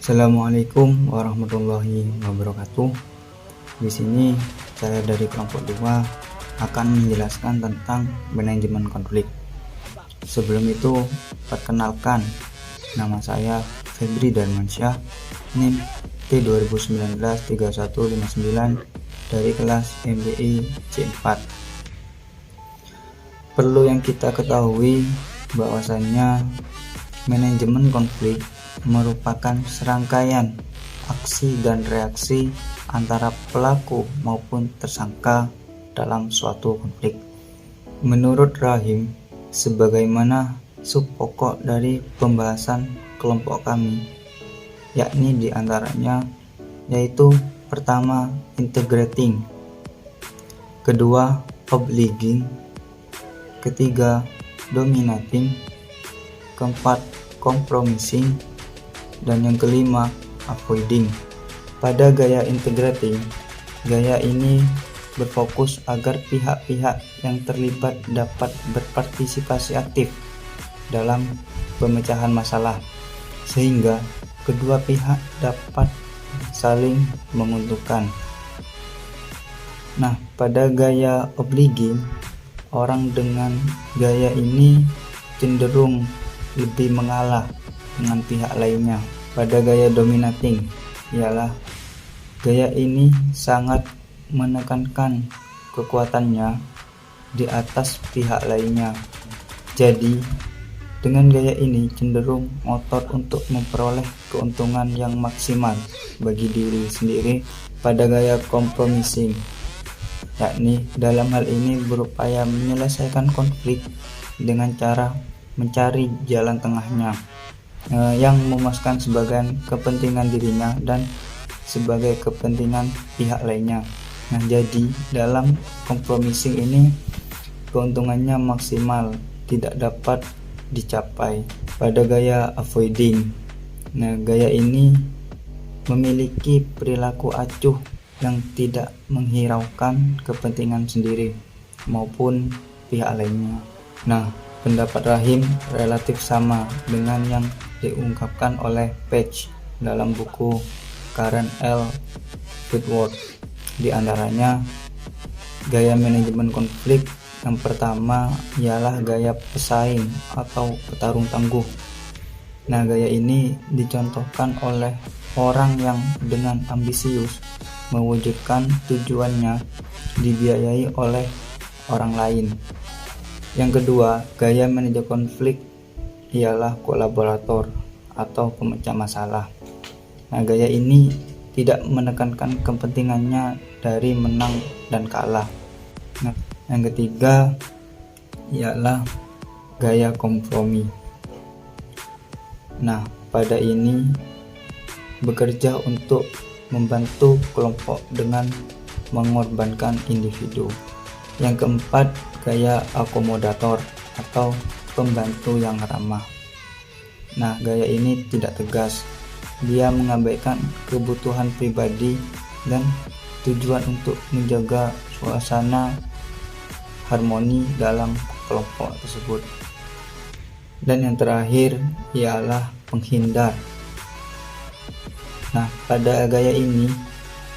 Assalamualaikum warahmatullahi wabarakatuh. Di sini saya dari kelompok 2 akan menjelaskan tentang manajemen konflik. Sebelum itu, perkenalkan, nama saya Febri Darmansyah, NIM T20193159 dari kelas MBI C4. Perlu yang kita ketahui bahwasannya manajemen konflik merupakan serangkaian aksi dan reaksi antara pelaku maupun tersangka dalam suatu konflik. Menurut Rahim, sebagaimana sub pokok dari pembahasan kelompok kami, yakni diantaranya yaitu pertama integrating, kedua obliging, ketiga dominating, keempat compromising, dan yang kelima avoiding. Pada gaya integrating, gaya ini berfokus agar pihak-pihak yang terlibat dapat berpartisipasi aktif dalam pemecahan masalah, sehingga kedua pihak dapat saling menguntungkan. Nah, pada gaya obliging, orang dengan gaya ini cenderung lebih mengalah dengan pihak lainnya. Pada gaya dominating, ialah gaya ini sangat menekankan kekuatannya di atas pihak lainnya. Jadi, dengan gaya ini cenderung ngotot untuk memperoleh keuntungan yang maksimal bagi diri sendiri. Pada gaya compromising, yakni dalam hal ini berupaya menyelesaikan konflik dengan cara mencari jalan tengahnya yang memuaskan sebagian kepentingan dirinya dan sebagai kepentingan pihak lainnya. Nah, jadi dalam compromising ini keuntungannya maksimal tidak dapat dicapai. Pada gaya avoiding, nah gaya ini memiliki perilaku acuh yang tidak menghiraukan kepentingan sendiri maupun pihak lainnya. Nah, pendapat Rahim relatif sama dengan yang diungkapkan oleh Page dalam buku Karen L. Whitworth. Di antaranya, gaya manajemen konflik yang pertama ialah gaya pesaing atau petarung tangguh. Nah, gaya ini dicontohkan oleh orang yang dengan ambisius mewujudkan tujuannya dibiayai oleh orang lain. Yang kedua, gaya manajemen konflik ialah kolaborator atau pemecah masalah. Nah, gaya ini tidak menekankan kepentingannya dari menang dan kalah. Nah, yang ketiga ialah gaya kompromi. Nah, pada ini bekerja untuk membantu kelompok dengan mengorbankan individu. Yang keempat, gaya akomodator atau pembantu yang ramah. Nah, gaya ini tidak tegas. Dia mengabaikan kebutuhan pribadi dan tujuan untuk menjaga suasana harmoni dalam kelompok tersebut. Dan yang terakhir ialah penghindar. Nah, pada gaya ini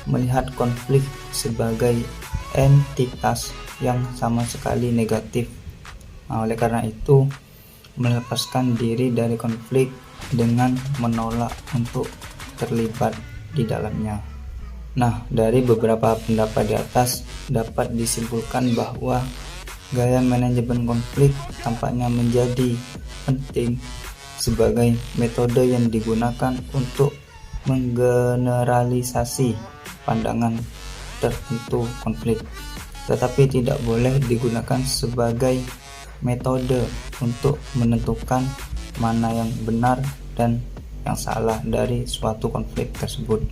melihat konflik sebagai entitas yang sama sekali negatif. Nah, oleh karena itu, melepaskan diri dari konflik dengan menolak untuk terlibat di dalamnya. Nah, dari beberapa pendapat di atas dapat disimpulkan bahwa gaya manajemen konflik tampaknya menjadi penting sebagai metode yang digunakan untuk menggeneralisasi pandangan tertentu konflik, tetapi tidak boleh digunakan sebagai metode untuk menentukan mana yang benar dan yang salah dari suatu konflik tersebut.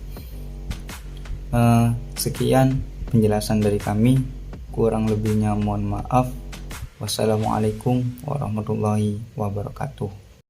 Sekian penjelasan dari kami, kurang lebihnya mohon maaf. Wassalamualaikum warahmatullahi wabarakatuh.